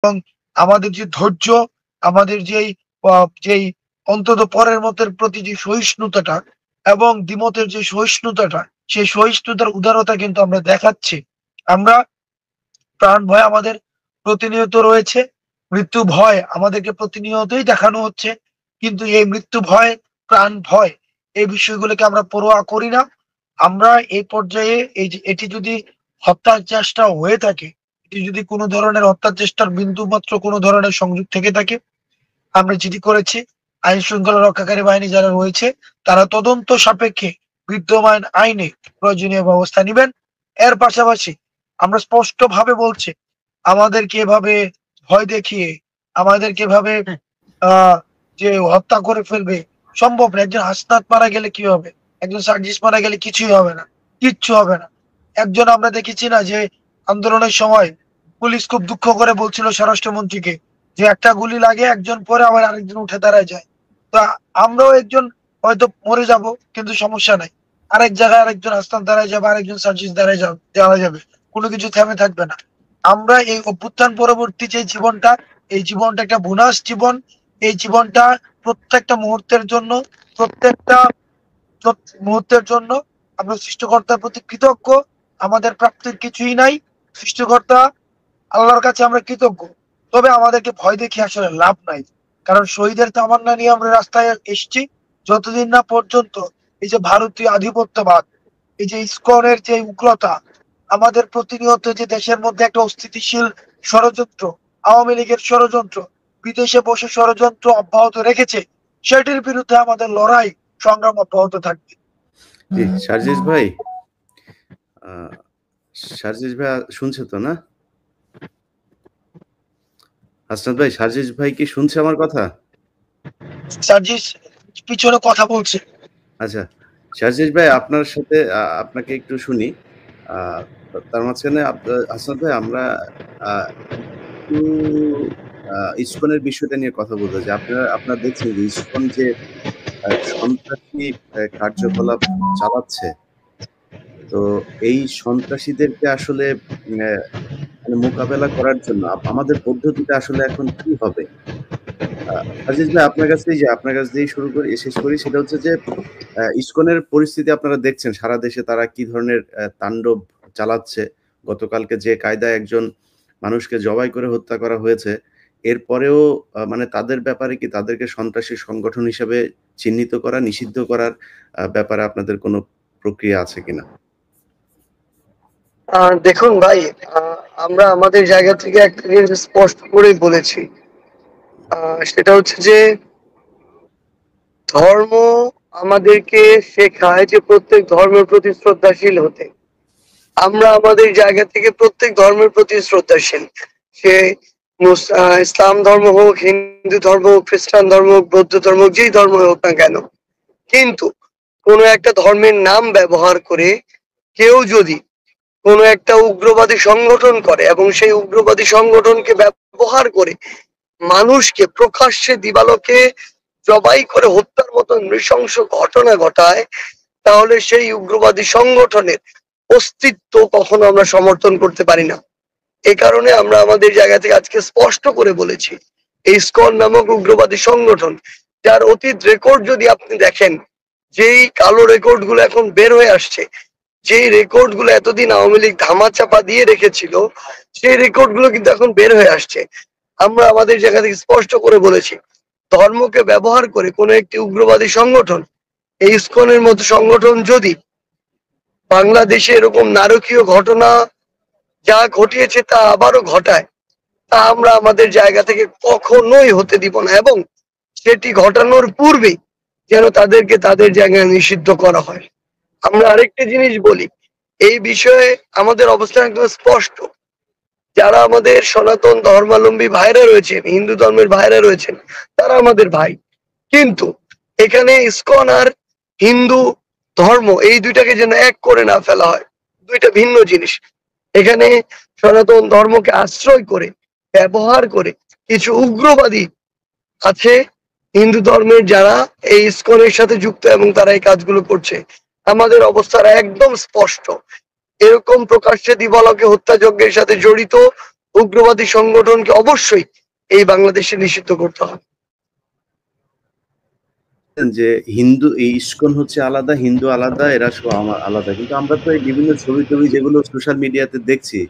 এবং আমাদের যে ধৈর্য, আমাদের যেই অন্তত পরের মতের প্রতি যে সহিষ্ণুতাটা এবং দ্বিমতের যে সহিষ্ণুতাটা, সেই সহিষ্ণুতার উদারতা কিন্তু আমরা দেখাচ্ছি। আমরা প্রাণ ভয় আমাদের প্রতিনিয়ত রয়েছে, মৃত্যু ভয় আমাদেরকে প্রতিনিয়তই দেখানো হচ্ছে। কিন্তু এই মৃত্যু ভয়, প্রাণ ভয়, এই বিষয়গুলোকে আমরা পরোয়া করি না। আমরা এই পর্যায়ে এই যে এটি যদি হত্যার চেষ্টা হয়ে থাকে, এটি যদি কোনো ধরনের হত্যার চেষ্টার বিন্দুমাত্র কোনো ধরনের সংযোগ থেকে থাকে, আমরা যেটি করেছি, আইন শৃঙ্খলা রক্ষাকারী বাহিনী যারা রয়েছে তারা তদন্ত সাপেক্ষে বিদ্যমান আইনে প্রয়োজনীয় ব্যবস্থা নিবেন। এর পাশাপাশি আমরা স্পষ্টভাবে বলছি, আমাদেরকে এভাবে ভয় দেখিয়ে, আমাদেরকে এভাবে আহ যে হত্যা করে ফেলবে, সম্ভব না। একজন হাসনাত মারা গেলে কি হবে, একজন সার্জিস মারা গেলে কিছুই হবে না, কিচ্ছু হবে না। একজন আমরা দেখেছি না যে আন্দোলনের সময় পুলিশ খুব দুঃখ করে বলছিল স্বরাষ্ট্রমন্ত্রীকে যে একটা গুলি লাগে, একজন পরে আবার আরেকজন উঠে দাঁড়ায় যায়। তো আমরাও একজন হয়তো মরে যাব, কিন্তু সমস্যা নাই, আরেক জায়গায় আরেকজন হাসনাত দাঁড়ায় যাবে, আরেকজন সার্জিস দাঁড়ায় যাওয়া যাবে, কোনো কিছু থেমে থাকবে না। আমরা এই অভ্যুত্থান পরবর্তী যে জীবনটা, এই জীবনটা একটা বোনাস জীবন। এই জীবনটা প্রত্যেকটা মুহূর্তের জন্য, প্রত্যেকটা মুহূর্তের জন্য আমরা সৃষ্টিকর্তার প্রতি কৃতজ্ঞ। আমাদের প্রাপ্তির কিছুই নাই, সৃষ্টিকর্তা আল্লাহর কাছে আমরা কৃতজ্ঞ। তবে আমাদেরকে ভয় দেখিয়ে আসলে লাভ নাই, কারণ শহীদের তামান্না নিয়ে আমরা রাস্তায় এসেছি। যতদিন না পর্যন্ত এই যে ভারতীয় আধিপত্যবাদ, এই যে ইসকনের যে উগ্রতা, আমাদের প্রতিনিয়ত যে দেশের মধ্যে একটা অস্থিতিশীল ষড়যন্ত্র, আওয়ামী লীগের ষড়যন্ত্র, বিদেশে বসে ষড়যন্ত্র অব্যাহত রেখেছে, সেটির বিরুদ্ধে আমাদের লড়াই সংগ্রাম অব্যাহত থাকবে। জি সার্জিস ভাই, সার্জিস ভাই শুনছে তো না? হাসনাত ভাই, সার্জিস ভাই কি শুনছে আমার কথা? সার্জিস পিছনে কথা বলছে। আচ্ছা সার্জিস ভাই, আপনার সাথে আপনাকে একটু শুনি। তার মাঝখানে হাসনাত ভাই, আমরা একটু ইসকনের বিষয়টা নিয়ে কথা বলতে চাই। আপনারা দেখছেন যে ইসকন যে সন্ত্রাসী কার্যকলাপ চালাচ্ছে, তো এই সন্ত্রাসীদেরকে আসলে মানে মোকাবেলা করার জন্য আমাদের পদ্ধতিটা আসলে এখন কি হবে? আজিজ ভাই, আপনার কাছ দিয়েই শুরু করি, শেষ করি। সেটা হচ্ছে যে ইসকনের পরিস্থিতি আপনারা দেখছেন সারা দেশে তারা কি ধরনের তাণ্ডব চালাচ্ছে। গতকালকে যে কায়দায় একজন মানুষকে জবাই করে হত্যা করা হয়েছে, এরপরেও মানে তাদের ব্যাপারে কি তাদেরকে সন্ত্রাসী সংগঠন হিসেবে চিহ্নিত করা, নিষিদ্ধ করার ব্যাপারে আপনাদের কোনো প্রক্রিয়া আছে কিনা? দেখুন ভাই, আমরা আমাদের জায়গা থেকে একটা জিনিস স্পষ্ট করেই বলেছি, সেটা হচ্ছে যে ধর্ম আমাদেরকে শেখায় যে প্রত্যেক ধর্মের প্রতি শ্রদ্ধাশীল হতে। আমরা আমাদের জায়গা থেকে প্রত্যেক ধর্মের প্রতি শ্রদ্ধাশীল। সে ইসলাম ধর্ম হোক, হিন্দু ধর্ম হোক, খ্রিস্টান ধর্ম হোক, বৌদ্ধ ধর্ম হোক, যেই ধর্ম হোক না কেন, কিন্তু কোনো একটা ধর্মের নাম ব্যবহার করে কেউ যদি কোনো একটা উগ্রবাদী সংগঠন করে এবং সেই উগ্রবাদী সংগঠনকে ব্যবহার করে মানুষকে প্রকাশ্যে দিবালোকে জবাই করে হত্যার মতো নৃশংস ঘটনা ঘটায়, তাহলে সেই উগ্রবাদী সংগঠনের অস্তিত্ব কখনো আমরা সমর্থন করতে পারি না। এ কারণে আমরা আমাদের জায়গা থেকে আজকে স্পষ্ট করে বলেছি, এই ইসকন নামক উগ্রবাদী সংগঠন, যার অতীত রেকর্ড যদি আপনি দেখেন, যেই কালো রেকর্ড গুলো এখন বের হয়ে আসছে, যেই রেকর্ড গুলো এতদিন আওয়ামী লীগ ধামাচাপা দিয়ে রেখেছিল, সেই রেকর্ড গুলো কিন্তু এখন বের হয়ে আসছে। আমরা আমাদের জায়গা থেকে স্পষ্ট করে বলেছি, ধর্মকে ব্যবহার করে কোনো একটি উগ্রবাদী সংগঠন, এই ইসকনের মতো সংগঠন যদি বাংলাদেশে এরকম নারকীয় ঘটনা যা ঘটিয়েছে তা আবারও ঘটায়, তা আমরা আমাদের জায়গা থেকে কখনোই হতে দিব না, এবং সেটি ঘটানোর পূর্বেই যেন তাদেরকে তাদের জায়গায় নিষিদ্ধ করা হয়। আমরা আরেকটি জিনিস বলি, এই বিষয়ে আমাদের অবস্থান একদম স্পষ্ট। যারা আমাদের সনাতন ধর্মাবলম্বী ভাইরা রয়েছেন, হিন্দু ধর্মের ভাইরা রয়েছেন, তারা আমাদের ভাই। কিন্তু এখানে ইসকন আর হিন্দু ধর্ম এই দুইটাকে যেন এক করে না ফেলা হয়, দুইটা ভিন্ন জিনিস। এখানে সনাতন ধর্মকে আশ্রয় করে, ব্যবহার করে কিছু উগ্রবাদী আছে হিন্দু ধর্মের, যারা এই ইসকনের সাথে যুক্ত এবং তারা এই কাজগুলো করছে। আমাদের অবস্থাটা একদম স্পষ্ট, এরকম প্রকাশ্যে দিবালোকে হত্যাযজ্ঞের সাথে জড়িত উগ্রবাদী সংগঠনকে অবশ্যই এই বাংলাদেশে নিষিদ্ধ করতে হবে। যে হিন্দু এই ইসকন হচ্ছে আলাদা, হিন্দু আলাদা, এরা সব আলাদা, কিন্তু আমরা তো এই বিভিন্ন ছবি টবি যেগুলো সোশ্যাল মিডিয়াতে দেখছি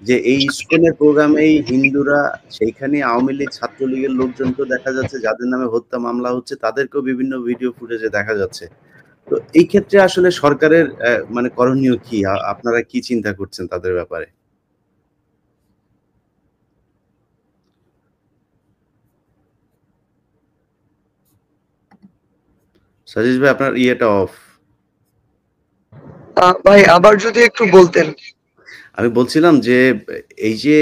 যে এই ইসকনের প্রোগ্রামেই হিন্দুরা, সেইখানে আওয়ামী লীগ ছাত্রলীগের লোকজনকেও দেখা যাচ্ছে, যাদের নামে হত্যা মামলা হচ্ছে তাদেরকেও বিভিন্ন ভিডিও ফুটেজে দেখা যাচ্ছে। তো এই ক্ষেত্রে আসলে সরকারের মানে করণীয় কি? আপনারা কি চিন্তা করছেন তাদের ব্যাপারে? সাজিদ ভাই, আপনার ইয়েটা অফ। ভাই আবার যদি একটু বলতেন। আমি বলছিলাম যে এই যে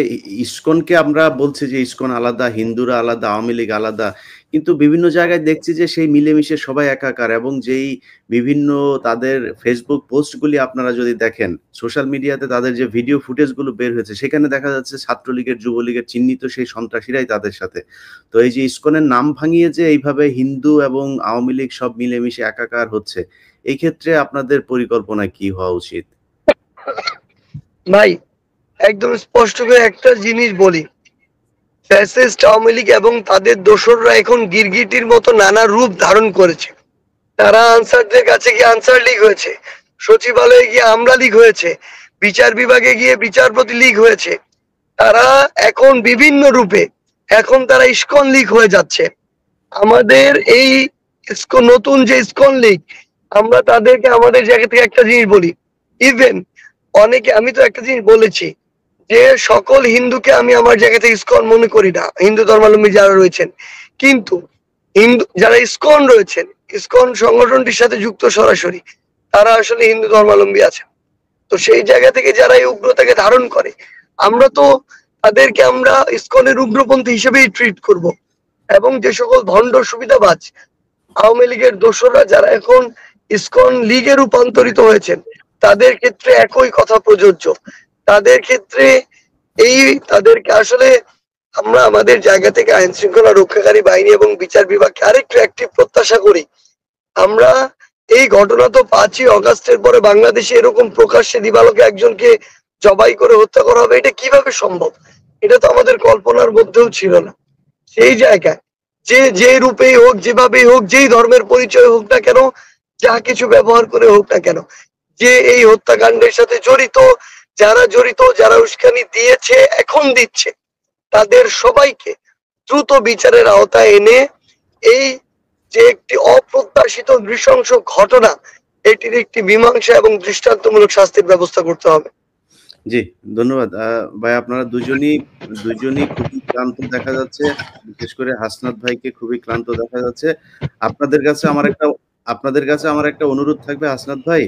ইসকনকে আমরা বলছি যে ইসকন আলাদা, হিন্দুরা আলাদা, আওয়ামী লীগ আলাদা, কিন্তু বিভিন্ন জায়গায় দেখছি যে সেই মিলেমিশে সবাই একাকার, এবং যেই বিভিন্ন তাদের ফেসবুক পোস্টগুলি আপনারা যদি দেখেন, সোশ্যাল মিডিয়াতে তাদের যে ভিডিও ফুটেজগুলো বের হয়েছে, সেখানে দেখা যাচ্ছে ছাত্রলীগের, যুবলীগের চিহ্নিত সেই সন্ত্রাসীরাই তাদের সাথে। তো এই যে ইসকনের নাম ভাঙিয়ে যে এইভাবে হিন্দু এবং আওয়ামী লীগ সব মিলেমিশে একাকার হচ্ছে, এই ক্ষেত্রে আপনাদের পরিকল্পনা কি হওয়া উচিত? ভাই একদম স্পষ্ট করে একটা জিনিস বলি, ফ্যাসিস্ট আওয়ামী লীগ এবং তাদের দোসররা এখন গিরগিটির মতো নানা রূপ ধারণ করেছে। তারা আনসারদের কাছে গিয়ে আনসার লীগ হয়েছে, সচিবালয়ে গিয়ে আমলা লীগ হয়েছে, বিচার বিভাগে গিয়ে বিচারপতি লীগ হয়েছে। তারা এখন বিভিন্ন রূপে, এখন তারা ইসকন লীগ হয়ে যাচ্ছে। আমাদের এই নতুন যে ইসকন লীগ, আমরা তাদেরকে আমাদের জায়গা থেকে একটা জিনিস বলি। ইভেন অনেকে, আমি তো একটা জিনিস বলেছি যে সকল হিন্দুকে আমি আমার জায়গা থেকে ইসকন মনে করি না, হিন্দু ধর্মাবলম্বী যারা রয়েছেন, কিন্তু হিন্দু যারা ইসকন রয়েছেন, ইসকন সংগঠনটির সাথে যুক্ত সরাসরি, তারা আসলে হিন্দু ধর্মাবলম্বী আছেন। তো সেই জায়গা থেকে যারা এই উগ্রতাকে ধারণ করে, আমরা তো তাদেরকে আমরা ইসকনের উগ্রপন্থী হিসেবেই ট্রিট করব। এবং যে সকল ভণ্ড সুবিধাবাজ আওয়ামী লীগের দোসররা যারা এখন ইসকন লীগে রূপান্তরিত হয়েছেন, তাদের ক্ষেত্রে একই কথা প্রযোজ্য। তাদের ক্ষেত্রে তাদেরকে আসলে আমরা আমাদের জায়গা থেকে আইন শৃঙ্খলা রক্ষাকারী বাহিনী এবং বিচার বিভাগকে আরেকটু অ্যাক্টিভ প্রত্যাশা করি। আমরা এই ঘটনা তো 5ই অগাস্টের পরে বাংলাদেশে এরকম প্রকাশ্যে দিবালোকে একজনকে জবাই করে হত্যা করা হবে, এটা কিভাবে সম্ভব? এটা তো আমাদের কল্পনার মধ্যেও ছিল না। সেই জায়গায় যে রূপেই হোক, যেভাবেই হোক, যেই ধর্মের পরিচয় হোক না কেন, যা কিছু ব্যবহার করে হোক না কেন, যে এই হত্যাকাণ্ডের সাথে জড়িত, যারা উস্কানি দিয়েছে, এখন দিচ্ছে, তাদের সবাইকে দ্রুত বিচারের আওতায় এনে এই যে একটি অপ্রত্যাশিত নৃশংস ঘটনা, এটির একটি মীমাংসা এবং দৃষ্টান্তমূলক শাস্তির ব্যবস্থা করতে হবে। জি, ধন্যবাদ। ভাই, আপনারা দুজনই খুবই ক্লান্ত দেখা যাচ্ছে। বিশেষ করে হাসনাত ভাইকে খুবই ক্লান্ত দেখা যাচ্ছে। আপনাদের কাছে আমার একটা অনুরোধ থাকবে হাসনাত ভাই,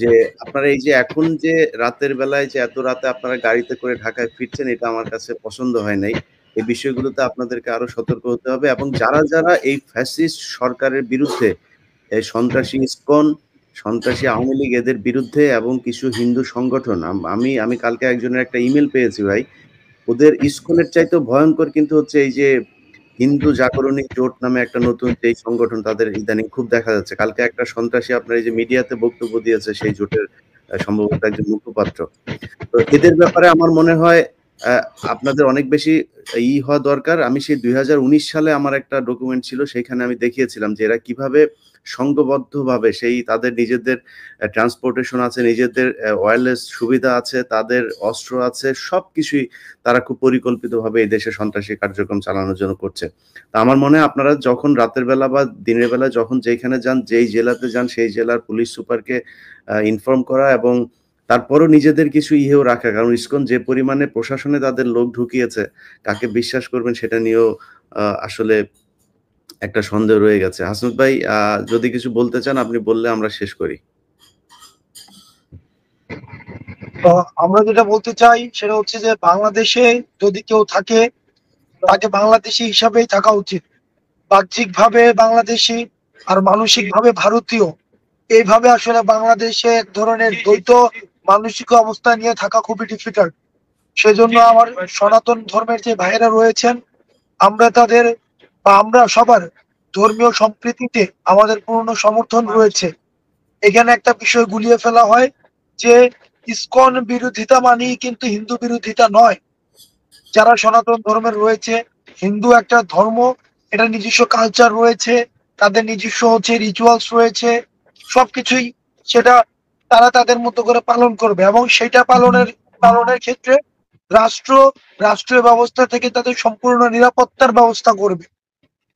যে আপনারা এই যে এখন যে রাতের বেলায় যে এত রাতে আপনারা গাড়িতে করে ঢাকায় ফিরছেন, এটা আমার কাছে পছন্দ হয় নাই। এই বিষয়গুলোতে আপনাদেরকে আরো সতর্ক হতে হবে, এবং যারা এই ফ্যাসিস্ট সরকারের বিরুদ্ধে, এই সন্ত্রাসী ইসকন, সন্ত্রাসী আওয়ামী লীগ, এদের বিরুদ্ধে, এবং কিছু হিন্দু সংগঠন, আমি কালকে একজনের একটা ইমেল পেয়েছি ভাই, ওদের ইসকনের চাইতেও ভয়ঙ্কর কিন্তু হচ্ছে এই যে হিন্দু জাগরণী জোট নামে একটা নতুন যেই সংগঠন, তাদের ইদানিং খুব দেখা যাচ্ছে। কালকে একটা সন্ত্রাসী আপনার এই যে মিডিয়াতে বক্তব্য দিয়েছে, সেই জোটের সম্ভবত একজন মুখপাত্র। তো এদের ব্যাপারে আমার মনে হয় আপনাদের অনেক বেশি হওয়া দরকার। আমি সেই 2019 সালে আমার একটা ডকুমেন্ট ছিল, সেখানে আমি দেখিয়েছিলাম যে এরা কিভাবে সংঘবদ্ধভাবে, সেই তাদের নিজেদের ট্রান্সপোর্টেশন আছে, নিজেদের ওয়্যারলেস সুবিধা আছে, তাদের অস্ত্র আছে, সবকিছুই তারা খুব পরিকল্পিতভাবে এই দেশে সন্ত্রাসী কার্যক্রম চালানোর জন্য করছে। তা আমার মনে হয় আপনারা যখন রাতের বেলা বা দিনের বেলা যখন যেখানে যান, যেই জেলাতে যান, সেই জেলার পুলিশ সুপারকে ইনফর্ম করা, এবং তারপরও নিজেদের কিছু ইহেও রাখা, কারণ ইসকন যে পরিমাণে প্রশাসনে তাদের লোক ঢুকিয়েছে, কাকে বিশ্বাস করবেন সেটা নিয়েও আসলে একটা সন্দেহ রয়ে গেছে। হাসনাত ভাই, যদি কিছু বলতে চান আপনি বললে আমরা শেষ করি। আমরা যেটা বলতে চাই সেটা হচ্ছে যে বাংলাদেশে যদি কেউ থাকে, তাকে বাংলাদেশি হিসাবেই থাকা উচিত। বাহ্যিক ভাবে বাংলাদেশি আর মানসিক ভাবে ভারতীয়, এইভাবে আসলে বাংলাদেশে এক ধরনের দ্বৈত মানসিক অবস্থা নিয়ে থাকা খুবই ডিফিকাল্ট। সেজন্য আমার সনাতন ধর্মের যে ভাইয়েরা রয়েছেন, আমরা তাদের বা আমরা সবার ধর্মীয় সম্প্রীতিতে আমাদের পূর্ণ সমর্থন রয়েছে। এখানে একটা বিষয় গুলিয়ে ফেলা হয় যে ইসকন বিরোধিতা মানেই কিন্তু হিন্দু বিরোধিতা নয়। যারা সনাতন ধর্মের রয়েছে, হিন্দু একটা ধর্ম, এটা নিজস্ব কালচার রয়েছে, তাদের নিজস্ব হচ্ছে রিচুয়ালস রয়েছে, সবকিছুই সেটা তারা তাদের মতো করে পালন করবে, এবং সেটা পালনের ক্ষেত্রে রাষ্ট্র রাষ্ট্রীয় ব্যবস্থা থেকে তাদের সম্পূর্ণ নিরাপত্তার ব্যবস্থা করবে।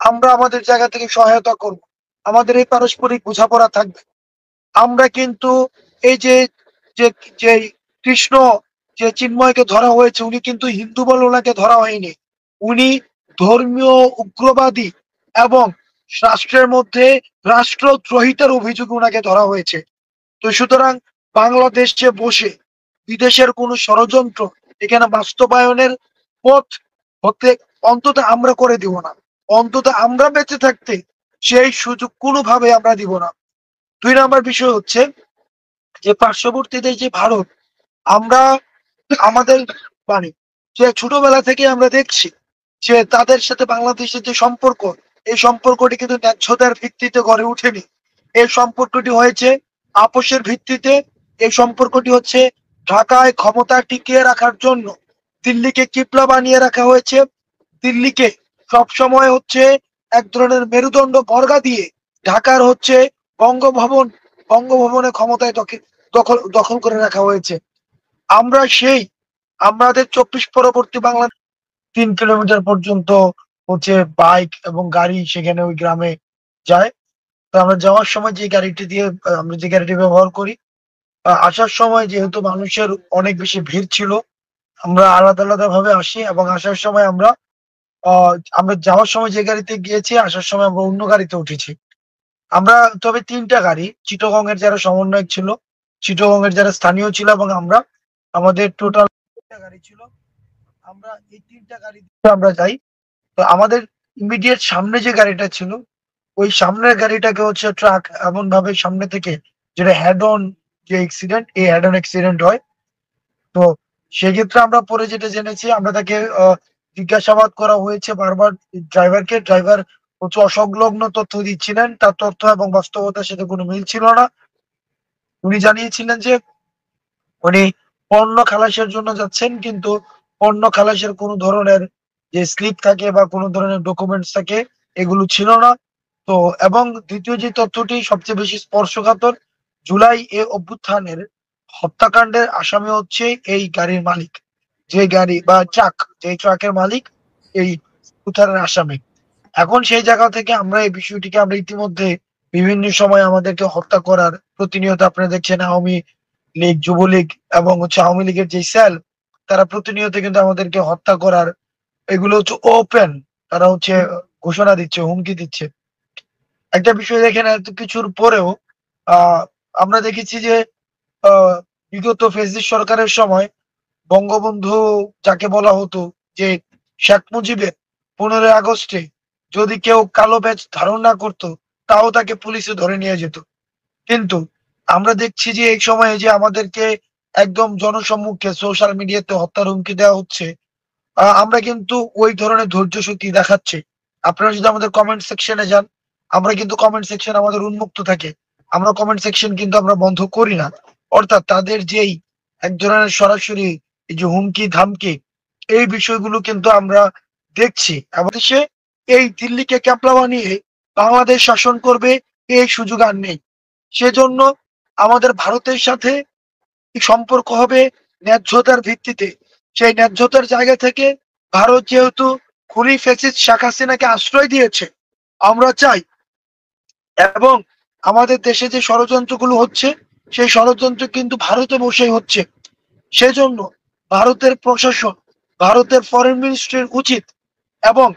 আমরা আমাদের জায়গা থেকে সহায়তা করব, আমাদের এই পারস্পরিক বোঝাপড়া থাকবে। আমরা কিন্তু এই যে যে যে কৃষ্ণ, যে চিন্ময়কে ধরা হয়েছে, উনি কিন্তু হিন্দু বলে ওনাকে ধরা হয়নি, উনি ধর্মীয় উগ্রবাদী এবং রাষ্ট্রের মধ্যে রাষ্ট্রদ্রোহিতার অভিযোগে ওনাকে ধরা হয়েছে। তো সুতরাং বাংলাদেশে বসে বিদেশের কোনো ষড়যন্ত্র এখানে বাস্তবায়নের পথ হতে অন্তত আমরা করে দিব না, অন্তত আমরা বেঁচে থাকতে সেই সুযোগ কোনোভাবে আমরা দিব না। 2 নম্বর বিষয় হচ্ছে যে পার্শ্ববর্তী দেশ যে ভারত, আমরা আমাদের মানে যে ছোটবেলা থেকে আমরা দেখছি যে তাদের সাথে বাংলাদেশের যে সম্পর্ক, এই সম্পর্কটি কিন্তু ন্যায্যতার ভিত্তিতে গড়ে ওঠেনি। এই সম্পর্কটি হয়েছে আপোষের ভিত্তিতে। এই সম্পর্কটি হচ্ছে ঢাকায় ক্ষমতা টিকিয়ে রাখার জন্য দিল্লিকে কিবলা বানিয়ে রাখা হয়েছে। দিল্লিকে সবসময় হচ্ছে এক ধরনের মেরুদণ্ড বর্গা দিয়ে ঢাকার হচ্ছে বঙ্গভবন বঙ্গভবনে ক্ষমতায় দখল দখল করে রাখা হয়েছে। আমরা সেই আমাদের 24 পরবর্তী বাংলা 3 কিলোমিটার পর্যন্ত হচ্ছে বাইক এবং গাড়ি সেখানে ওই গ্রামে যায়। তো আমরা যাওয়ার সময় যে গাড়িটি দিয়ে আমরা যে গাড়িটি ব্যবহার করি, আসার সময় যেহেতু মানুষের অনেক বেশি ভিড় ছিল, আমরা আলাদা আলাদা ভাবে আসি, এবং আসার সময় আমরা যাওয়ার সময় যে গাড়িতে গিয়েছি, আসার সময় আমরা অন্য গাড়িতে উঠেছি। আমরা তবে 3টা গাড়ি, চিটাগং এর যারা সমন্বয়ক ছিল, চিটাগং এর যারা স্থানীয় ছিল, এবং আমরা, আমাদের টোটাল 3টা গাড়ি ছিল। আমরা এই 3টা গাড়িতে আমরা যাই। তো আমাদের ইমিডিয়েট সামনে যে গাড়িটা ছিল, ওই সামনের গাড়িটাকে হচ্ছে ট্রাক এমন ভাবে সামনে থেকে, যেটা হেড অন, যে অ্যাক্সিডেন্ট, এই হেড অন অ্যাক্সিডেন্ট হয়। তো সেক্ষেত্রে আমরা পরে যেটা জেনেছি, আমরা তাকে জিজ্ঞাসাবাদ করা হয়েছে বারবার ড্রাইভারকে। ড্রাইভার হচ্ছে অসংলগ্ন তথ্য দিচ্ছিলেন, তার তথ্য এবং বাস্তবতার সাথে কোনো মিল ছিল না। উনি জানিয়েছিলেন যে উনি পণ্য খালাসের জন্য যাচ্ছেন, কিন্তু পণ্য খালাসের কোনো ধরনের যে স্লিপ থাকে বা কোনো ধরনের ডকুমেন্টস থাকে, এগুলো ছিল না। তো এবং দ্বিতীয় যে তথ্যটি সবচেয়ে বেশি স্পর্শকাতর, জুলাই অভ্যুত্থানের হত্যাকাণ্ডের আসামি হচ্ছে এই গাড়ির মালিক, যে গাড়ি বা ট্রাক, যে ট্রাকের মালিক এই উত্থানের আসামি। এখন সেই জায়গা থেকে আমরা এই বিষয়টিকে আমরা ইতিমধ্যে বিভিন্ন সময় আমাদেরকে হত্যা করার প্রতিনিয়ত আপনারা দেখছেন, আওয়ামী লীগ, যুবলীগ এবং হচ্ছে আওয়ামী লীগের যে সেল, তারা প্রতিনিয়ত কিন্তু আমাদেরকে হত্যা করার, এগুলো হচ্ছে ওপেন, তারা হচ্ছে ঘোষণা দিচ্ছে, হুমকি দিচ্ছে। একটা বিষয় দেখেন, এত কিছুর পরেও আহ আমরা দেখেছি যে আহ বিগত ফেসিস্ট সরকারের সময় বঙ্গবন্ধু যাকে বলা হতো, যে শেখ মুজিবের 15ই আগস্টে যদি কেউ কালো ব্যাজ ধারণ না করতো, তাও তাকে পুলিশে ধরে নিয়ে যেত। কিন্তু আমরা দেখছি যে এই সময়ে যে আমাদেরকে একদম জনসম্মুখে সোশ্যাল মিডিয়াতে হত্যার হুমকি দেওয়া হচ্ছে, আমরা কিন্তু ওই ধরনের ধৈর্য শক্তি দেখাচ্ছি। আপনারা যদি আমাদের কমেন্ট সেকশনে যান, আমরা কিন্তু কমেন্ট সেকশন আমাদের উন্মুক্ত থাকে, আমরা কমেন্ট সেকশন কিন্তু আমরা বন্ধ করি না। অর্থাৎ তাদের যেই এক ধরনের সরাসরি এই যে হুমকি ধামকি, এই বিষয়গুলো কিন্তু আমরা দেখছি। এবং দেশে এই দিল্লিকে ক্যাপলা বানিয়ে বাংলাদেশ শাসন করবে, এই সুযোগ আর নেই। সেজন্য আমাদের ভারতের সাথে সম্পর্ক হবে ন্যায্যতার ভিত্তিতে। সেই ন্যায্যতার জায়গা থেকে ভারত যেহেতু খুনি ফ্যাসিস্ট শেখ হাসিনাকে আশ্রয় দিয়েছে, আমরা চাই, এবং আমাদের দেশে যে ষড়যন্ত্রগুলো হচ্ছে, সেই ষড়যন্ত্র কিন্তু ভারতে বসেই হচ্ছে। সেজন্য ভারতের প্রশাসন, ভারতের ফরেন মিনিস্ট্রির উচিত, এবং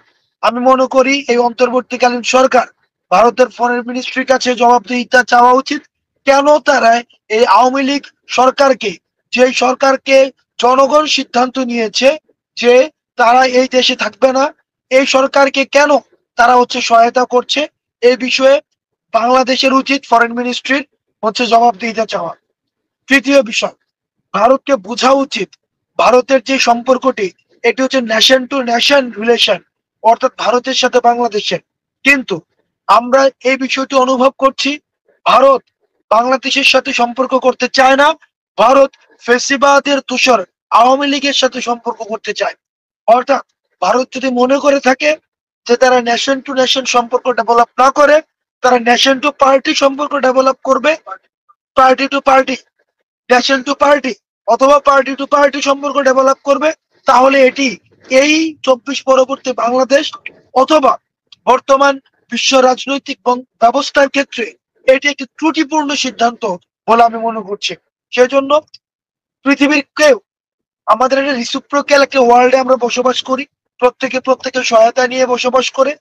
আমি মনে করি এই অন্তর্বর্তীকালীন সরকার, ভারতের ফরেন মিনিস্ট্রির কাছে জবাবদিহিতা চাওয়া উচিত। কেন তারা এই আওয়ামী লীগ সরকারকে, যে সরকারকে জনগণ সিদ্ধান্ত নিয়েছে যে তারা এই দেশে থাকবে না, এই সরকারকে কেন তারা হচ্ছে সহায়তা করছে, এই বিষয়ে বাংলাদেশের উচিত ফরেন মিনিস্ট্রির হচ্ছে জবাবদিহিতা চাওয়া। তৃতীয় বিষয়, ভারতকে বোঝা উচিত, ভারতের যে সম্পর্কটি, এটি হচ্ছে নেশন টু নেশন রিলেশন, অর্থাৎ ভারতের সাথে বাংলাদেশের। কিন্তু আমরা এই বিষয়টি অনুভব করছি, ভারত বাংলাদেশের সাথে সম্পর্ক করতে চায় না, ভারত ফেসিবাদের তুষর আওয়ামী লীগের সাথে সম্পর্ক করতে চায়। অর্থাৎ ভারত যদি মনে করে থাকে যে তারা নেশন টু নেশন সম্পর্ক ডেভেলপ না করে, তারা নেশন টু পার্টি সম্পর্ক ডেভেলপ করবে, party to party, nation to party অথবা পার্টি টু পার্টি সম্পর্ক ডেভেলপ করবে, তাহলে এটি এই 24 পরবর্তী বাংলাদেশ অথবা বর্তমান বিশ্ব রাজনৈতিক ব্যবস্থার ক্ষেত্রে এটি একটি ত্রুটিপূর্ণ সিদ্ধান্ত বলে আমি মনে করছি। সেজন্য পৃথিবীর কেউ, আমাদের একটা রিসিপ্রোক্যাল একটা ওয়ার্ল্ডে আমরা বসবাস করি, প্রত্যেকে প্রত্যেকের সহায়তা নিয়ে বসবাস করে,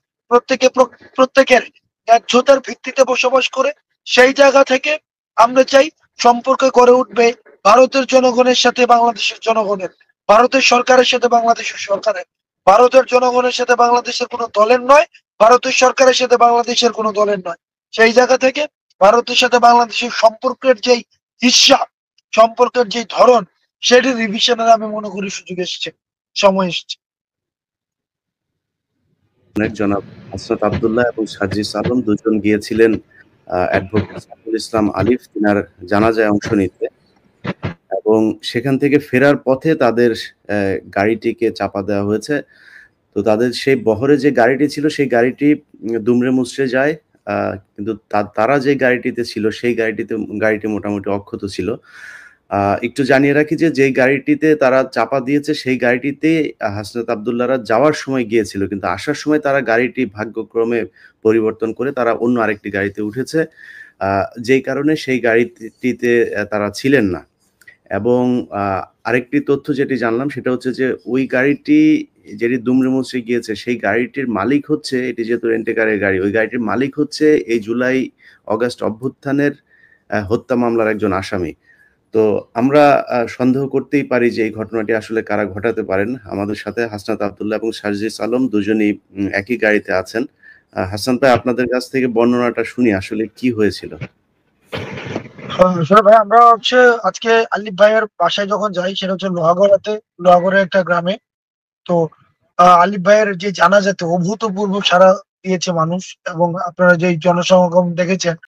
প্রত্যেকের ন্যায্যতার ভিত্তিতে বসবাস করে। সেই জায়গা থেকে আমরা চাই সম্পর্ক গড়ে উঠবে ভারতের জনগণের সাথে বাংলাদেশের জনগণের, ভারতের সরকারের সাথে বাংলাদেশের সরকারের, ভারতের জনগণের সাথে বাংলাদেশের কোনো দলের নয়, ভারতের সরকারের সাথে বাংলাদেশের কোনো দলের নয়। সেই জায়গা থেকে ভারতের সাথে বাংলাদেশের সম্পর্কের যেই হিসাব, সম্পর্কের যে ধরন, সেটি রিভিশনের আমি মনে করি সুযোগ এসছে, সময় এসছে। জনাব হাসনাত আব্দুল্লাহ এবং সাজিস আলম দুজন গিয়েছিলেন অ্যাডভোকেট সাইফুল ইসলাম আলিফ তিনার জানাজায় অংশ নিতে, এবং সেখান থেকে ফেরার পথে তাদের গাড়িটিকে চাপা দেওয়া হয়েছে। তো তাদের সেই বহরে যে গাড়িটি ছিল সেই গাড়িটি দুমড়ে মুচড়ে যায়, কিন্তু তারা যে গাড়িটিতে ছিল সেই গাড়িটি মোটামুটি অক্ষত ছিল। একটু জানিয়ে রাখি যে যেই গাড়িটিতে তারা চাপা দিয়েছে সেই গাড়িটিতে হাসনাত আব্দুল্লাহরা যাওয়ার সময় গিয়েছিল, কিন্তু আসার সময় তারা গাড়িটি ভাগ্যক্রমে পরিবর্তন করে তারা অন্য আরেকটি গাড়িতে উঠেছে, যেই কারণে সেই গাড়িটিতে তারা ছিলেন না। এবং আরেকটি তথ্য যেটি জানলাম সেটা হচ্ছে যে ওই গাড়িটি যেটি দুমড়ে মুচড়ে গিয়েছে সেই গাড়িটির মালিক হচ্ছে, এটি যেহেতু রেন্টেকারের গাড়ি, ওই গাড়িটির মালিক হচ্ছে এই জুলাই অগাস্ট অভ্যুত্থানের হত্যা মামলার একজন আসামি। তো আমরা সন্দেহ করতেই পারি যে এই ঘটনাটি আসলে কারা ঘটাতে পারেন। আমাদের সাথে হাসনাত আব্দুল্লাহ এবং সাজিস আলম দুজনেই একই গাড়িতে আছেন। হাসান ভাই, আপনাদের কাছ থেকে বর্ণনাটা শুনি আসলে কি হয়েছিল। ভাই, আমরা হচ্ছে আজকে আলিফ ভাইয়ের বাসায় যখন যাই, সেটা হচ্ছে লোহাগড়ার একটা গ্রামে। তো আলিফ ভাইয়ের যে জানাজাতে অভূতপূর্ব সাড়া দিয়েছে মানুষ, এবং আপনারা যে জনসমাগম দেখেছেন